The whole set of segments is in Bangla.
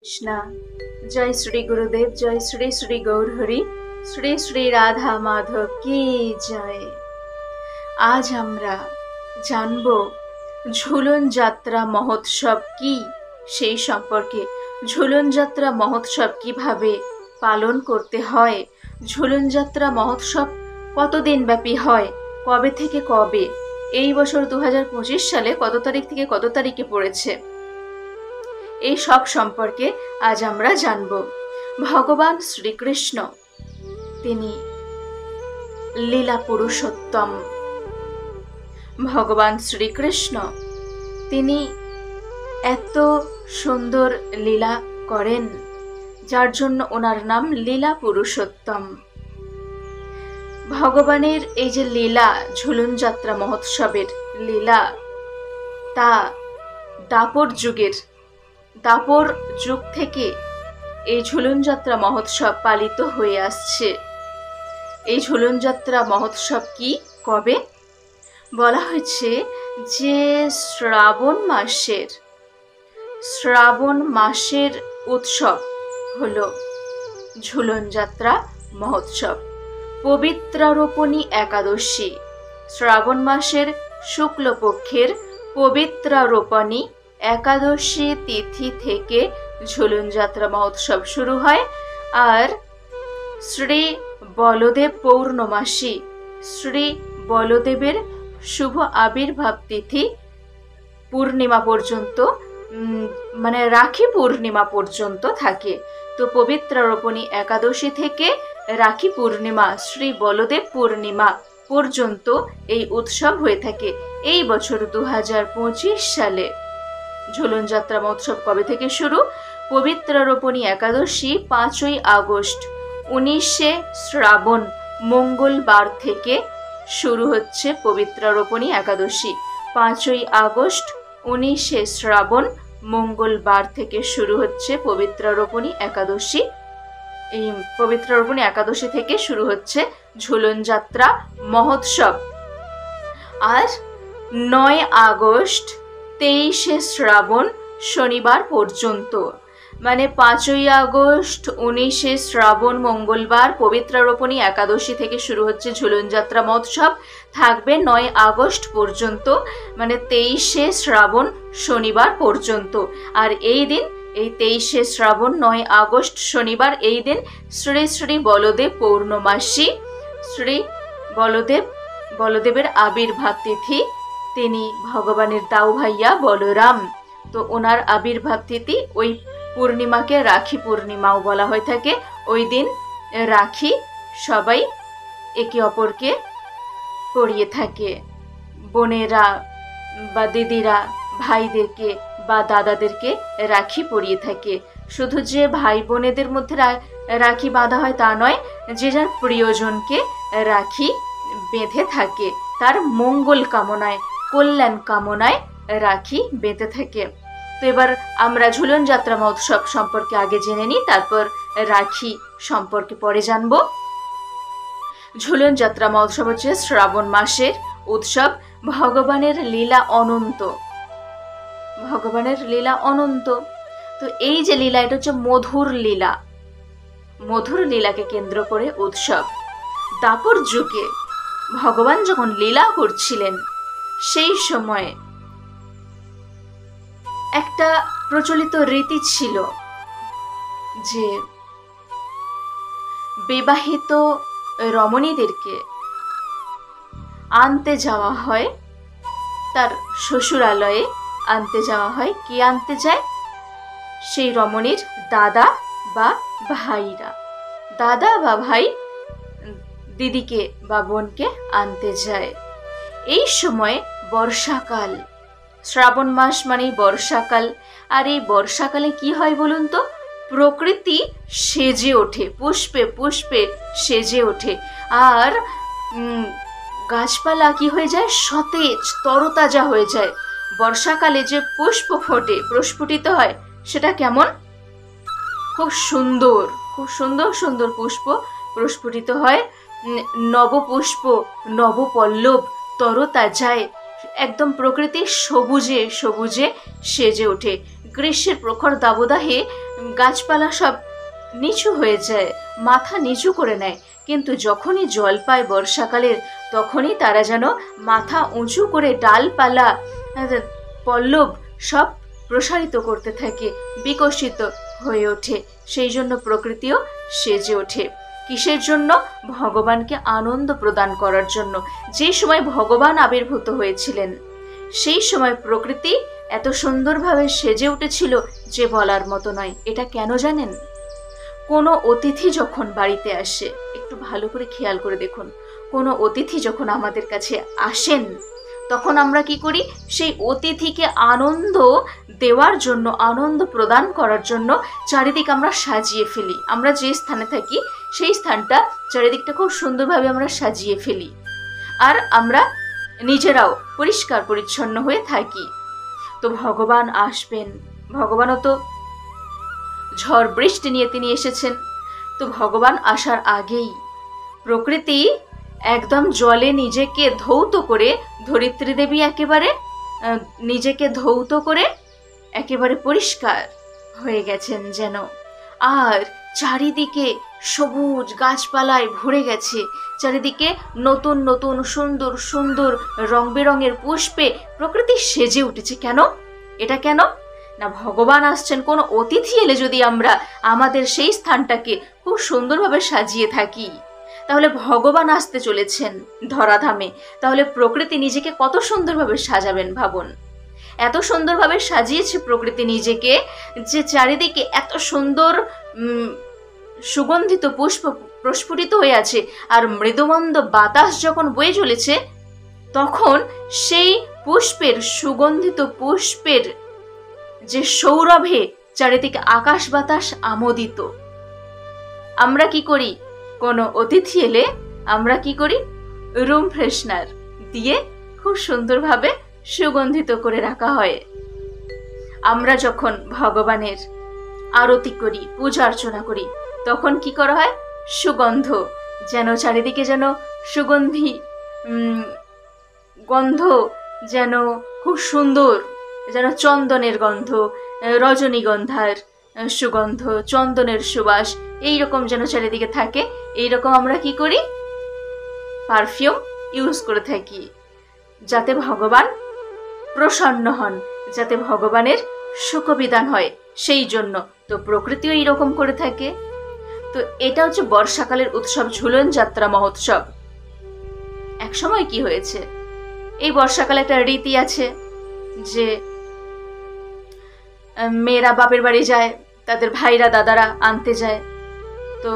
कृष्णा। जय श्री गुरुदेव, जय श्री श्री गौर हरि, श्री श्री राधा माधव की जय। आज আমরা জানব ঝুলন যাত্রা মহোৎসব কি, সেই সম্পর্কে। ঝুলন যাত্রা মহোৎসব কিভাবে পালন করতে হয়, ঝুলন যাত্রা মহোৎসব কতদিন ব্যাপী হয়, কবে থেকে কবে, এই বছর 2025 সালে কত তারিখ থেকে কত তারিখে পড়েছে, এই সব সম্পর্কে আজ আমরা জানব। ভগবান শ্রীকৃষ্ণ তিনি লীলা পুরুষোত্তম। ভগবান শ্রীকৃষ্ণ তিনি এত সুন্দর লীলা করেন যার জন্য ওনার নাম লীলা পুরুষোত্তম। ভগবানের এই যে লীলা, ঝুলন যাত্রা মহোৎসবের লীলা, তা দাপর যুগ থেকে এই ঝুলন যাত্রা মহোৎসব পালিত হয়ে আসছে। এই ঝুলন যাত্রা মহোৎসব কি, কবে? বলা হয়েছে যে শ্রাবণ মাসের উৎসব হলো ঝুলন যাত্রা মহোৎসব। পবিত্রারোপণী একাদশী, শ্রাবণ মাসের শুক্লপক্ষের পবিত্রারোপণী একাদশী তিথি থেকে ঝুলন যাত্রা মহোৎসব শুরু হয়। আর শ্রী বলদেব পৌর্ণমাসী, শ্রী বলদেবের শুভ আবির্ভাব তিথি পূর্ণিমা পর্যন্ত, মানে রাখি পূর্ণিমা পর্যন্ত থাকে। তো পবিত্রারোপণী একাদশী থেকে রাখি পূর্ণিমা, শ্রী বলদেব পূর্ণিমা পর্যন্ত এই উৎসব হয়ে থাকে। এই বছর 2025 সালে ঝুলন যাত্রা মহোৎসব কবে থেকে শুরু? পবিত্রারোপণী একাদশী 5ই আগস্ট 19শে শ্রাবণ মঙ্গলবার থেকে শুরু হচ্ছে পবিত্রারোপণী একাদশী। 5ই আগস্ট 19শে শ্রাবণ মঙ্গলবার থেকে শুরু হচ্ছে পবিত্রারোপণী একাদশী। এই পবিত্রারোপণী একাদশী থেকে শুরু হচ্ছে ঝুলন যাত্রা মহোৎসব। আর 9 আগস্ট 23শে শ্রাবণ শনিবার পর্যন্ত, মানে 5ই আগস্ট 19শে শ্রাবণ মঙ্গলবার পবিত্রারোপণী একাদশী থেকে শুরু হচ্ছে ঝুলন যাত্রা মহোৎসব, থাকবে 9 আগস্ট পর্যন্ত, মানে 23শে শ্রাবণ শনিবার পর্যন্ত। আর এই দিন, এই 23শে শ্রাবণ 9 আগস্ট শনিবার, এই দিন শ্রী শ্রী বলদেব পৌর্ণমাসী, শ্রী বলদেবের আবির্ভাব তিথি। তিনি ভগবানের দাউ ভাইয়া বলরাম, তো ওনার আবির্ভাব তিথি। ওই পূর্ণিমাকে রাখি পূর্ণিমাও বলা হয়ে থাকে। ওই দিন রাখি সবাই একে অপরকে পরিয়ে থাকে। বোনেরা বা দিদিরা ভাইদেরকে বা দাদাদেরকে রাখি পরিয়ে থাকে। শুধু যে ভাই বোনেদের মধ্যে রাখি বাঁধা হয় তা নয়, যে যার প্রিয়জনকে রাখি বেঁধে থাকে, তার মঙ্গল কামনায়, কল্যাণ কামনায় রাখি বেঁধে থাকে। তো এবার আমরা ঝুলন যাত্রা মহোৎসব সম্পর্কে আগে জেনে নিই, তারপর রাখি সম্পর্কে পরে জানব। ঝুলন যাত্রা মহোৎসব হচ্ছে শ্রাবণ মাসের উৎসব। ভগবানের লীলা অনন্ত, ভগবানের লীলা অনন্ত। তো এই যে লীলা, এটা হচ্ছে মধুর লীলা, মধুর লীলাকে কেন্দ্র করে উৎসব। দাপর যুগে ভগবান যখন লীলা করছিলেন, সেই সময়ে একটা প্রচলিত রীতি ছিল যে বিবাহিত রমণীদেরকে আনতে যাওয়া হয়, তার শ্বশুরালয়ে আনতে যাওয়া হয়। কি আনতে যায়? সেই রমণীর দাদা বা ভাইরা, দাদা বা ভাই দিদিকে বা বোনকে আনতে যায়। এই সময় বর্ষাকাল, শ্রাবণ মাস মানেই বর্ষাকাল। আর এই বর্ষাকালে কি হয় বলুন তো? প্রকৃতি সেজে ওঠে, পুষ্পে পুষ্পে সেজে ওঠে। আর গাছপালা কি হয়ে যায়? সতেজ, তরতাজা হয়ে যায়। বর্ষাকালে যে পুষ্প ফোটে, প্রস্ফুটিত হয়, সেটা কেমন? খুব সুন্দর, খুব সুন্দর সুন্দর পুষ্প প্রস্ফুটিত হয়। নবপুষ্প, নবপল্লব তরতাজায় একদম প্রকৃতি সবুজে সবুজে সেজে ওঠে। গ্রীষ্মের প্রখর দাবদাহে গাছপালা সব নিচু হয়ে যায়, মাথা নিচু করে নেয়, কিন্তু যখনই জল পায় বর্ষাকালের তখনই তারা যেন মাথা উঁচু করে ডালপালা পল্লব সব প্রসারিত করতে থাকে, বিকশিত হয়ে ওঠে। সেই জন্য প্রকৃতিও সেজে ওঠে। কিসের জন্য? ভগবানকে আনন্দ প্রদান করার জন্য। যে সময় ভগবান আবির্ভূত হয়েছিলেন সেই সময় প্রকৃতি এত সুন্দরভাবে সেজে উঠেছিল যে বলার মতো নয়। এটা কেন জানেন? কোনো অতিথি যখন বাড়িতে আসে, একটু ভালো করে খেয়াল করে দেখুন, কোনো অতিথি যখন আমাদের কাছে আসেন তখন আমরা কি করি? সেই অতিথিকে আনন্দ দেওয়ার জন্য, আনন্দ প্রদান করার জন্য চারিদিক আমরা সাজিয়ে ফেলি। আমরা যে স্থানে থাকি সেই স্থানটা চারিদিকটা খুব সুন্দরভাবে আমরা সাজিয়ে ফেলি, আর আমরা নিজেরাও পরিষ্কার পরিচ্ছন্ন হয়ে থাকি। তো ভগবান আসবেন, ভগবানও তো ঝড় বৃষ্টি নিয়ে তিনি এসেছেন। তো ভগবান আসার আগেই প্রকৃতি একদম জলে নিজেকে ধৌত করে, ধরিত্রী দেবী একেবারে নিজেকে ধৌত করে একেবারে পরিষ্কার হয়ে গেছেন যেন। আর চারিদিকে সবুজ গাছপালায় ভরে গেছে, চারিদিকে নতুন নতুন সুন্দর সুন্দর রং বেরঙের পুষ্পে প্রকৃতি সেজে উঠেছে। কেন? এটা কেন না, ভগবান আসছেন। কোনো অতিথি এলে যদি আমরা আমাদের সেই স্থানটাকে খুব সুন্দরভাবে সাজিয়ে থাকি, তাহলে ভগবান আসতে চলেছেন ধরাধামে, তাহলে প্রকৃতি নিজেকে কত সুন্দরভাবে সাজাবেন ভাবুন। এত সুন্দরভাবে সাজিয়েছে প্রকৃতি নিজেকে যে চারিদিকে এত সুন্দর সুগন্ধিত পুষ্প প্রস্ফুটিত হয়ে আছে, আর মৃদুমন্দ বাতাস যখন বয়ে চলেছে তখন সেই পুষ্পের, সুগন্ধিত পুষ্পের যে সৌরভে চারিদিকে আকাশ বাতাস আমোদিত। আমরা কি করি? কোনো অতিথি এলে আমরা কি করি? রুম ফ্রেশনার দিয়ে খুব সুন্দরভাবে সুগন্ধিত করে রাখা হয়। আমরা যখন ভগবানের আরতি করি, পূজা অর্চনা করি, তখন কি করা হয়? সুগন্ধ, যেন চারিদিকে যেন সুগন্ধি গন্ধ, যেন খুব সুন্দর, যেন চন্দনের গন্ধ, রজনীগন্ধার সুগন্ধ, চন্দনের সুবাস এইরকম যেন চারিদিকে থাকে। এইরকম আমরা কি করি? পারফিউম ইউজ করে থাকি, যাতে ভগবান প্রসন্ন হন, যাতে ভগবানের সুখবিধান হয়, সেই জন্য। তো প্রকৃতিও এইরকম করে থাকে। তো এটা হচ্ছে বর্ষাকালের উৎসব, ঝুলন যাত্রা মহোৎসব। এক সময় কি হয়েছে, এই বর্ষাকালে একটা রীতি আছে যে মেয়েরা বাপের বাড়ি যায়, তাদের ভাইরা দাদারা আনতে যায়। তো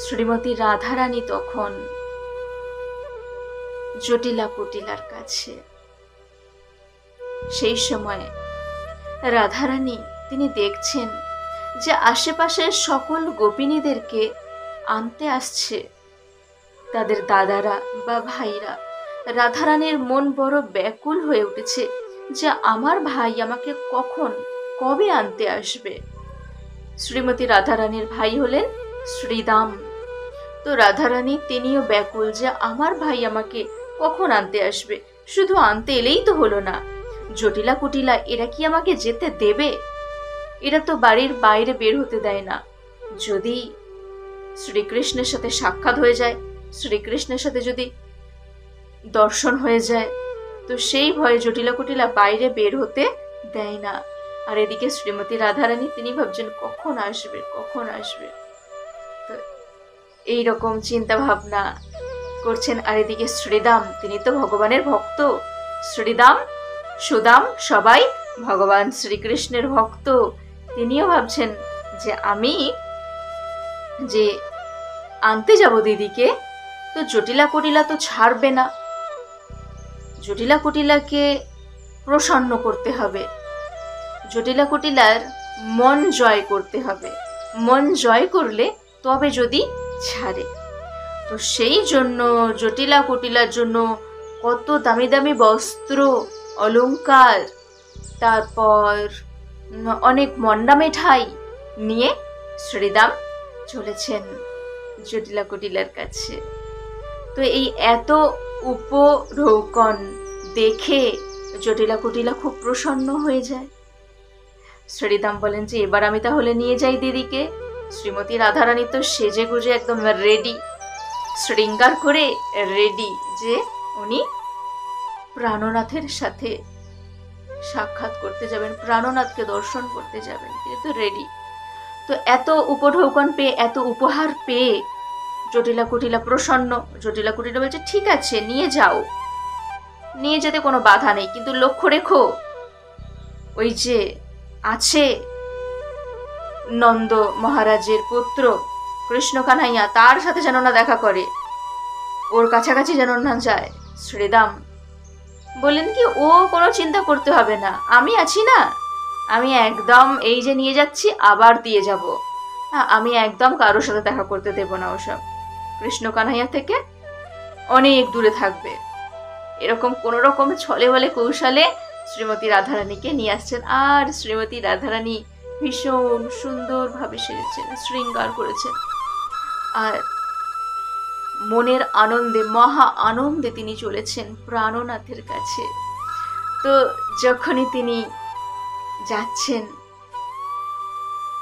শ্রীমতী রাধারানী তখন জটিলা কুটিলার কাছে, সেই সময় রাধারানী তিনি দেখছেন যে আশেপাশের সকল গোপিনীদেরকে আনতে আসছে তাদের দাদারা বা ভাইরা। রাধারানীর মন বড় ব্যাকুল হয়ে উঠেছে যে আমার ভাই আমাকে কখন, কবে আনতে আসবে। শ্রীমতী রাধারানীর ভাই হলেন শ্রীদাম। তো রাধারানী তিনিও ব্যাকুল যে আমার ভাই আমাকে কখন আনতে আসবে। শুধু আনতে এলেই তো হলো না, জটিলা কুটিলা এরা কি আমাকে যেতে দেবে? এরা তো বাড়ির বাইরে বের হতে দেয় না। যদি শ্রীকৃষ্ণের সাথে সাক্ষাৎ হয়ে যায়, শ্রীকৃষ্ণের সাথে যদি দর্শন হয়ে যায়, তো সেই ভয়ে জটিলা কুটিলা বাইরে বের হতে দেয় না। আর এদিকে শ্রীমতী রাধারানী তিনি ভাবছেন কখন আসবে, কখন আসবে। তো এইরকম চিন্তা ভাবনা করছেন। আর এদিকে শ্রীদাম, তিনি তো ভগবানের ভক্ত। শ্রীদাম, সুদাম সবাই ভগবান শ্রীকৃষ্ণের ভক্ত। তিনিও ভাবছেন যে আমি যে আনতে যাব দিদিকে, তো জটিলা কুটিলা তো ছাড়বে না, জটিলা কুটিলাকে প্রসন্ন করতে হবে, জটিলা কুটিলার মন জয় করতে হবে। মন জয় করলে তবে যদি ছাড়ে। তো সেই জন্য জটিলা কুটিলার জন্য কত দামি দামি বস্ত্র, অলংকার, তারপর অনেক মন্ডা মিঠাই নিয়ে শ্রীদাম চলেছেন জটিলা কুটিলার কাছে। তো এই এত উপঢৌকন দেখে জটিলা কুটিলা খুব প্রসন্ন হয়ে যায়। শ্রীদাম বলেন যে এবার আমি তাহলে নিয়ে যাই দিদিকে। শ্রীমতী রাধারানী তো সেজে গুজে একদম রেডি, শৃঙ্গার করে রেডি যে উনি প্রাণনাথের সাথে সাক্ষাৎ করতে যাবেন, প্রাণনাথকে দর্শন করতে যাবেন, কিন্তু রেডি। তো এত উপঢৌকন পেয়ে, এত উপহার পেয়ে জটিলা কুটিলা প্রসন্ন। জটিলা কুটিলা বলছে ঠিক আছে নিয়ে যাও, নিয়ে যেতে কোনো বাধা নেই, কিন্তু লক্ষ্য রেখো ওই যে আছে নন্দ মহারাজের পুত্র কৃষ্ণ কানাইয়া, তার সাথে যেন না দেখা করে, ওর কাছাকাছি যেন না যায়। শ্রীদাম বললেন কি ও কোনো চিন্তা করতে হবে না, আমি আছি না, আমি একদম এই যে নিয়ে যাচ্ছি আবার দিয়ে যাব, আমি একদম কারোর সাথে দেখা করতে দেব না, ওসব কৃষ্ণ কানাইয়া থেকে অনেক দূরে থাকবে। এরকম কোন রকম ছলে বলে কৌশলে শ্রীমতী রাধারানীকে নিয়ে আসছেন। আর শ্রীমতী রাধারানী ভীষণ সুন্দরভাবে সেরেছেন, শৃঙ্গার করেছেন, আর মনের আনন্দে, মহা আনন্দে তিনি চলেছেন প্রাণনাথের কাছে। তো যখনই তিনি যাচ্ছেন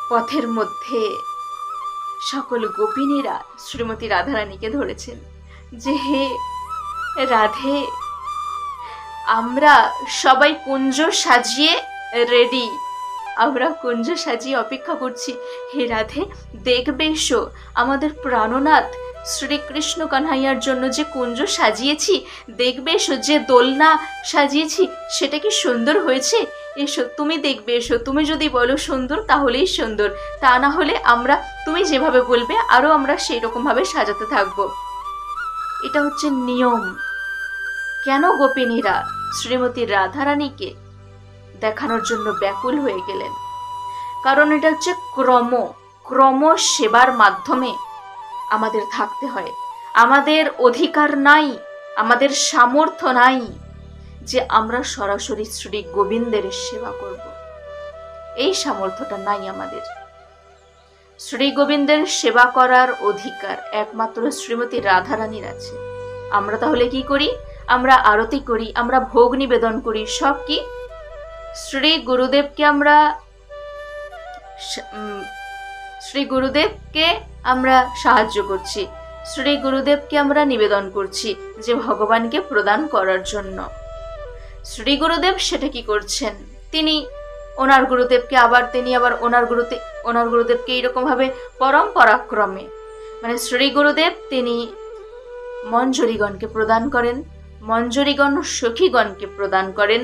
পথের মধ্যে সকল গোপিনীরা শ্রীমতী রাধারানীকে ধরেছেন যে হে রাধে, আমরা সবাই কুঞ্জ সাজিয়ে রেডি, আমরা কুঞ্জ সাজিয়ে অপেক্ষা করছি, হে রাধে দেখবে এসো, আমাদের প্রাণনাথ শ্রীকৃষ্ণ কানহাইয়ার জন্য যে কুঞ্জ সাজিয়েছি দেখবে এসো, যে দোলনা সাজিয়েছি সেটা কি সুন্দর হয়েছে, এসো তুমি দেখবে এসো, তুমি যদি বলো সুন্দর তাহলেই সুন্দর, তা না হলে আমরা তুমি যেভাবে বলবে আরো আমরা সেই রকম ভাবে সাজাতে থাকবো। এটা হচ্ছে নিয়ম। কেন গোপিনীরা শ্রীমতী রাধারানীকে দেখানোর জন্য ব্যাকুল হয়ে গেলেন? কারণ এটা হচ্ছে ক্রম সেবার মাধ্যমে আমাদের থাকতে হয়। আমাদের অধিকার নাই, আমাদের সামর্থ্য নাই যে আমরা সরাসরি শ্রী গোবিন্দের সেবা করব, এই সামর্থ্যটা নাই আমাদের। শ্রী গোবিন্দের সেবা করার অধিকার একমাত্র শ্রীমতী রাধারানীর আছে। আমরা তাহলে কি করি? আমরা আরতি করি, আমরা ভোগ নিবেদন করি, সব কি শ্রী গুরুদেবকে আমরা সাহায্য করছি, শ্রী গুরুদেবকে আমরা নিবেদন করছি যে ভগবানকে প্রদান করার জন্য। শ্রী গুরুদেব সেটা কি করছেন? তিনি ওনার গুরুদেবকে ওনার গুরুদেবকে এইরকম ভাবে পরম্পরাক্রমে, মানে শ্রী গুরুদেব তিনি মঞ্জরীগণকে প্রদান করেন, মঞ্জরীগণ সখীগণকে প্রদান করেন,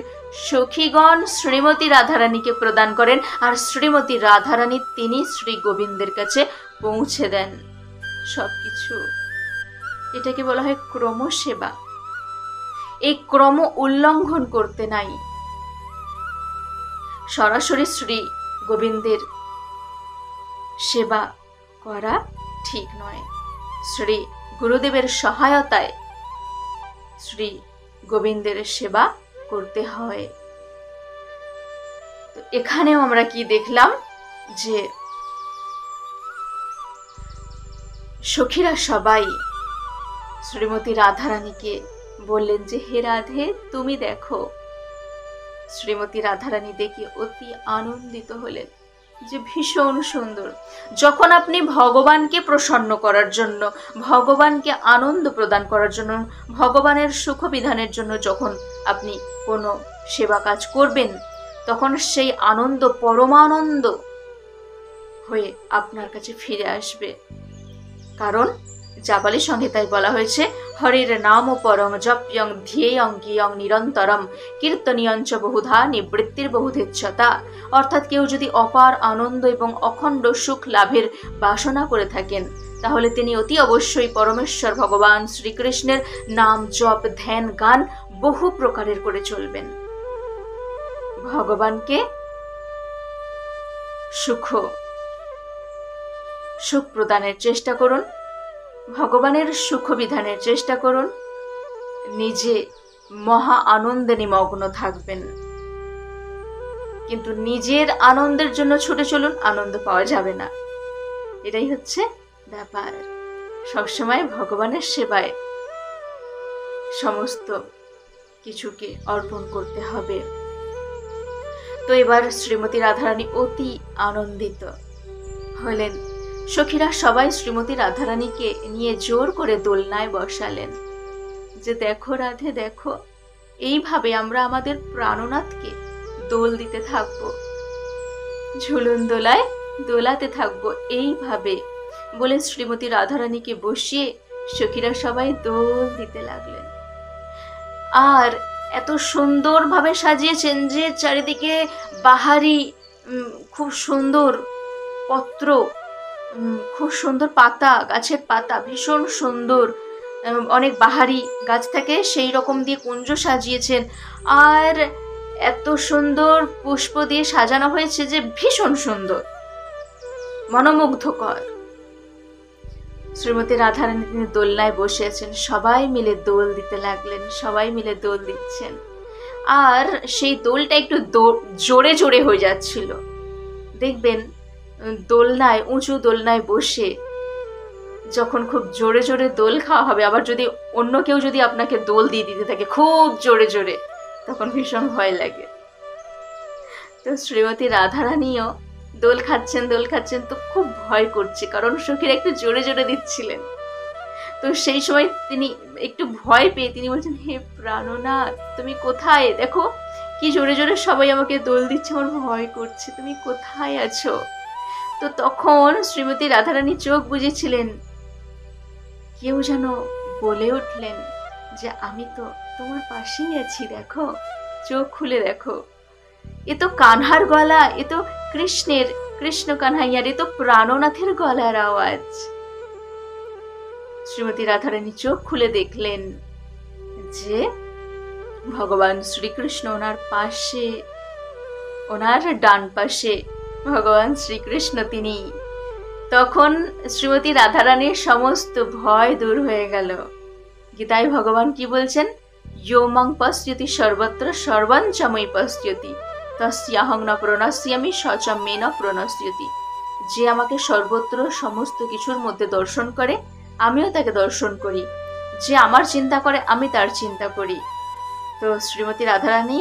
সখীগণ শ্রীমতী রাধারানীকে প্রদান করেন, আর শ্রীমতী রাধারানী তিনি শ্রী গোবিন্দের কাছে পৌঁছে দেন সবকিছু। এটাকে বলা হয় ক্রমসেবা। এই ক্রম উল্লঙ্ঘন করতে নাই। সরাসরি শ্রী গোবিন্দের সেবা করা ঠিক নয়, শ্রী গুরুদেবের সহায়তায় শ্রী গোবিন্দের সেবা করতে হয়। তো এখানেও আমরা কি দেখলাম যে সখীরা সবাই শ্রীমতী রাধারানীকে বললেন যে হে রাধে তুমি দেখো। শ্রীমতী রাধারানী দেখে অতি আনন্দিত হলেন যে ভীষণ সুন্দর। যখন আপনি ভগবানকে প্রসন্ন করার জন্য, ভগবানকে আনন্দ প্রদান করার জন্য, ভগবানের সুখ বিধানের জন্য যখন আপনি কোনো সেবা কাজ করবেন, তখন সেই আনন্দ পরমানন্দ হয়ে আপনার কাছে ফিরে আসবে। কারণ জাপালি সংহিতায় বলা হয়েছে হরির নাম পরম জপ্যং ধ্যেয়ং গিয়ং নিরন্তরম কীর্তনীয়ঞ্চ বহুধা নিবৃত্তির বহুধেচ্ছতা। অর্থাৎ কেউ যদি অপার আনন্দ এবং অখণ্ড সুখ লাভের বাসনা করে থাকেন, তাহলে তিনি অতি অবশ্যই পরমেশ্বর ভগবান শ্রীকৃষ্ণের নাম জপ ধ্যান গান বহু প্রকারের করে চলবেন। ভগবানকে সুখ প্রদানের চেষ্টা করুন, ভগবানের সুখ বিধানের চেষ্টা করুন, নিজে মহা আনন্দে নিমগ্ন থাকবেন। কিন্তু নিজের আনন্দের জন্য ছুটে চলুন, আনন্দ পাওয়া যাবে না। এটাই হচ্ছে ব্যাপার। সবসময় ভগবানের সেবায় সমস্ত কিছুকে অর্পণ করতে হবে। তো এবার শ্রীমতী রাধারানী অতি আনন্দিত হলেন। সখীরা সবাই শ্রীমতী রাধারানীকে নিয়ে জোর করে দোলনায় বসালেন, যে দেখো রাধে দেখো, এইভাবে আমরা আমাদের প্রাণনাথকে দোল দিতে থাকবো, ঝুলন দোলায় দোলাতে থাকবো এইভাবে বলে শ্রীমতী রাধারানীকে বসিয়ে সখীরা সবাই দোল দিতে লাগলেন। আর এত সুন্দরভাবে সাজিয়েছেন যে চারিদিকে বাহারি খুব সুন্দর পত্র, খুব সুন্দর পাতা, গাছের পাতা ভীষণ সুন্দর, অনেক বাহারি গাছ থেকে সেই রকম দিয়ে কুঞ্জ সাজিয়েছেন। আর এত সুন্দর পুষ্প দিয়ে সাজানো হয়েছে যে ভীষণ সুন্দর, মনোমুগ্ধকর। শ্রীমতী রাধারানী তিনি দোলনায় বসে আছেন, সবাই মিলে দোল দিতে লাগলেন, সবাই মিলে দোল দিচ্ছেন। আর সেই দোলটা একটু জোরে জোরে হয়ে যাচ্ছিল। দেখবেন দোলনায়, উঁচু দোলনায় বসে যখন খুব জোরে জোরে দোল খাওয়া হবে, আবার যদি অন্য কেউ যদি আপনাকে দোল দিয়ে দিতে থাকে খুব জোরে জোরে, তখন ভীষণ ভয় লাগে। তো শ্রীমতী রাধারানীও দোল খাচ্ছেন, তো খুব ভয় করছে, কারণ সখীরা একটু জোরে জোরে দিচ্ছিলেন। তো সেই সময় তিনি একটু ভয় পেয়ে তিনি বলছেন, হে প্রাণনাথ তুমি কোথায়, দেখো কি জোরে জোরে সবাই আমাকে দোল দিচ্ছে, আমার ভয় করছে, তুমি কোথায় আছো? তো তখন শ্রীমতী রাধারানী চোখ বুজেছিলেন, কেউ যেন বলে উঠলেন যে আমি তো তোমার পাশেই আছি, দেখো চোখ খুলে দেখো। এ তো কানহার গলা, এ তো কৃষ্ণের, কৃষ্ণ কানহাইয়ার, এ তো প্রাণনাথের গলার আওয়াজ। শ্রীমতী রাধারানী চোখ খুলে দেখলেন যে ভগবান শ্রীকৃষ্ণ ওনার পাশে, ওনার ডান পাশে ভগবান শ্রীকৃষ্ণ তিনি। তখন শ্রীমতী রাধারানীর সমস্ত ভয় দূর হয়ে গেল। গীতায় ভগবান কি বলছেন? ইয়ো মাং পশ্যতি সর্বত্র সর্বাং চ ময়ি পশ্যতি তস্যাহং ন প্রণশ্যামি স চ মে ন প্রণশ্যতি। যে আমাকে সর্বত্র সমস্ত কিছুর মধ্যে দর্শন করে, আমিও তাকে দর্শন করি। যে আমার চিন্তা করে, আমি তার চিন্তা করি। তো শ্রীমতী রাধারানী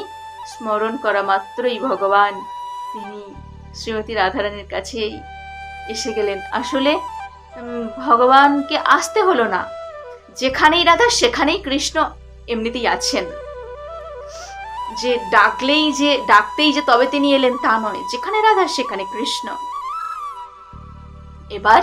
স্মরণ করা মাত্রই ভগবান তিনি শ্রীমতী রাধারানীর কাছেই এসে গেলেন। আসলে ভগবানকে আসতে হলো না, যেখানেই রাধা সেখানেই কৃষ্ণ এমনিতেই আছেন। যে ডাকতেই যে তবে তিনি এলেন তা নয়, যেখানে রাধা সেখানে কৃষ্ণ। এবার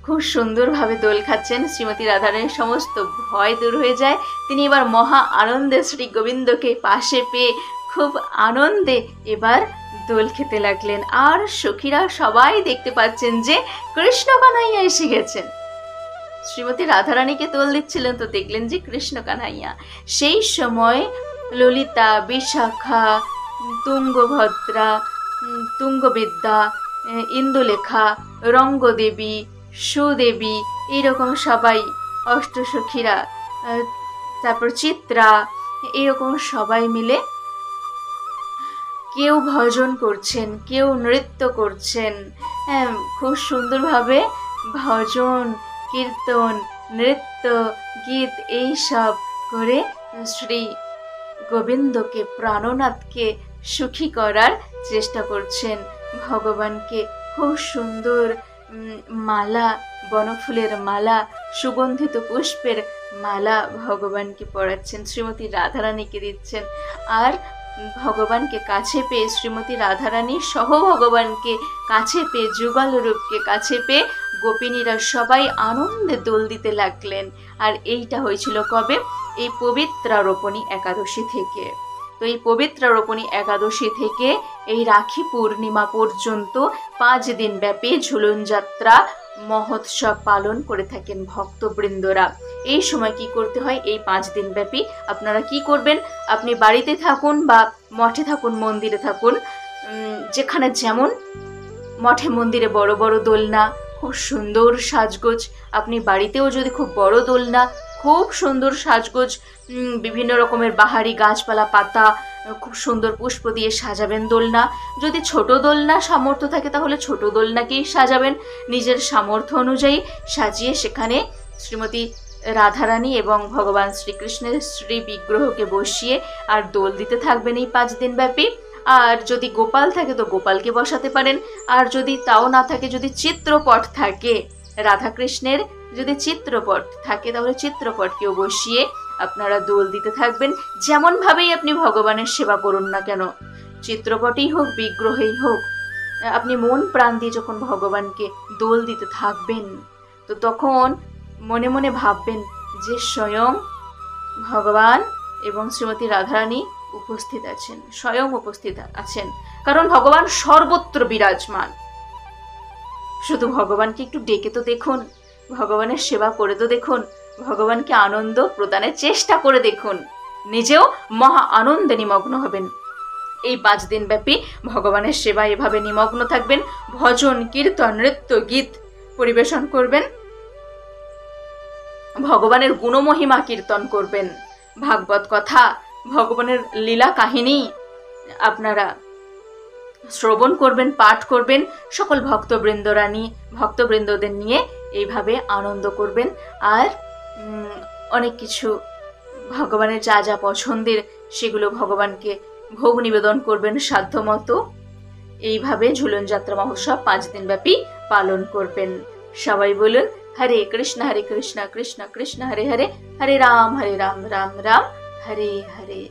খুব সুন্দরভাবে দোল খাচ্ছেন, শ্রীমতী রাধারানীর সমস্ত ভয় দূর হয়ে যায়। তিনি এবার মহা আনন্দে শ্রী গোবিন্দকে পাশে পেয়ে খুব আনন্দে এবার দোল খেতে লাগলেন। আর সখীরা সবাই দেখতে পাচ্ছেন যে কৃষ্ণ কানাইয়া এসে গেছেন। শ্রীমতী রাধারানীকে দোল দিচ্ছিলেন, তো দেখলেন যে কৃষ্ণ কানাইয়া। সেই সময় ললিতা, বিশাখা, তুঙ্গভদ্রা, তুঙ্গবিদ্যা, ইন্দুলেখা, রঙ্গদেবী, সুদেবী, এইরকম সবাই অষ্টসখীরা, তারপর চিত্রা, এইরকম সবাই মিলে কেউ ভজন করছেন, কেউ নৃত্য করছেন। খুব সুন্দরভাবে ভজন, কীর্তন, নৃত্য, গীত এইসব করে শ্রী গোবিন্দকে, প্রাণনাথকে সুখী করার চেষ্টা করছেন। ভগবানকে খুব সুন্দর মালা, বনফুলের মালা, সুগন্ধিত পুষ্পের মালা ভগবানকে পরাচ্ছেন, শ্রীমতী রাধারানীকে দিচ্ছেন। আর ভগবানকে কাছে পেয়ে, শ্রীমতী রাধারানী সহ ভগবানকে কাছে পেয়ে, যুগল রূপকে কাছে পেয়ে গোপিনীরা সবাই আনন্দে দোল দিতে লাগলেন। আর এইটা হয়েছিল কবে? এই পবিত্রারোপণী একাদশী থেকে। তো এই পবিত্রারোপণী একাদশী থেকে এই রাখি পূর্ণিমা পর্যন্ত 5 দিন ব্যাপী ঝুলন যাত্রা মহোৎসব পালন করে থাকেন ভক্তবৃন্দরা। এই সময় কি করতে হয়? এই 5 দিন ব্যাপী আপনারা কি করবেন? আপনি বাড়িতে থাকুন বা মঠে থাকুন, মন্দিরে থাকুন, যেখানে যেমন, মঠে মন্দিরে বড় বড় দোলনা, খুব সুন্দর সাজগোজ। আপনি বাড়িতেও যদি খুব বড় দোলনা, খুব সুন্দর সাজগোজ, বিভিন্ন রকমের বাহারি গাছপালা, পাতা, খুব সুন্দর পুষ্প দিয়ে সাজাবেন দোলনা। যদি ছোট দোলনা সামর্থ্য থাকে তাহলে ছোট দোলনাকেই সাজাবেন নিজের সামর্থ্য অনুযায়ী সাজিয়ে সেখানে শ্রীমতী রাধারানী এবং ভগবান শ্রীকৃষ্ণের শ্রী বিগ্রহকে বসিয়ে আর দোল দিতে থাকবেন এই 5 দিন ব্যাপী। আর যদি গোপাল থাকে তো গোপালকে বসাতে পারেন। আর যদি তাও না থাকে, যদি চিত্রপট থাকে, রাধাকৃষ্ণের যদি চিত্রপট থাকে তাহলে চিত্রপটকেও বসিয়ে আপনারা দোল দিতে থাকবেন। যেমনভাবেই আপনি ভগবানের সেবা করুন না কেন, চিত্রপটেই হোক বিগ্রহেই হোক, আপনি মন প্রাণ দিয়ে যখন ভগবানকে দোল দিতে থাকবেন তো তখন মনে মনে ভাববেন যে স্বয়ং ভগবান এবং শ্রীমতী রাধারানী উপস্থিত আছেন, স্বয়ং উপস্থিত আছেন, কারণ ভগবান সর্বত্র বিরাজমান। শুধু ভগবানকে একটু ডেকে তো দেখুন, ভগবানের সেবা করে তো দেখুন, ভগবানকে আনন্দ প্রদানের চেষ্টা করে দেখুন, নিজেও মহা আনন্দে নিমগ্ন হবেন। এই 5 দিন ব্যাপী ভগবানের সেবা এভাবে নিমগ্ন থাকবেন। ভজন, কীর্তন, নৃত্য, গীত পরিবেশন করবেন, ভগবানের গুণমহিমা কীর্তন করবেন, ভাগবত কথা, ভগবানের লীলা কাহিনী আপনারা শ্রবণ করবেন, পাঠ করবেন। সকল ভক্তবৃন্দদের নিয়ে এইভাবে আনন্দ করবেন। আর অনেক কিছু ভগবানের যা যা পছন্দের সেগুলো ভগবানকে ভোগ নিবেদন করবেন সাধ্যমতো। এইভাবে ঝুলন যাত্রা মহোৎসব 5 দিন ব্যাপী পালন করবেন। সবাই বলুন হরে কৃষ্ণ কৃষ্ণ কৃষ্ণ কৃষ্ণ হরে হরে, হরে রাম রাম রাম হরে হরে।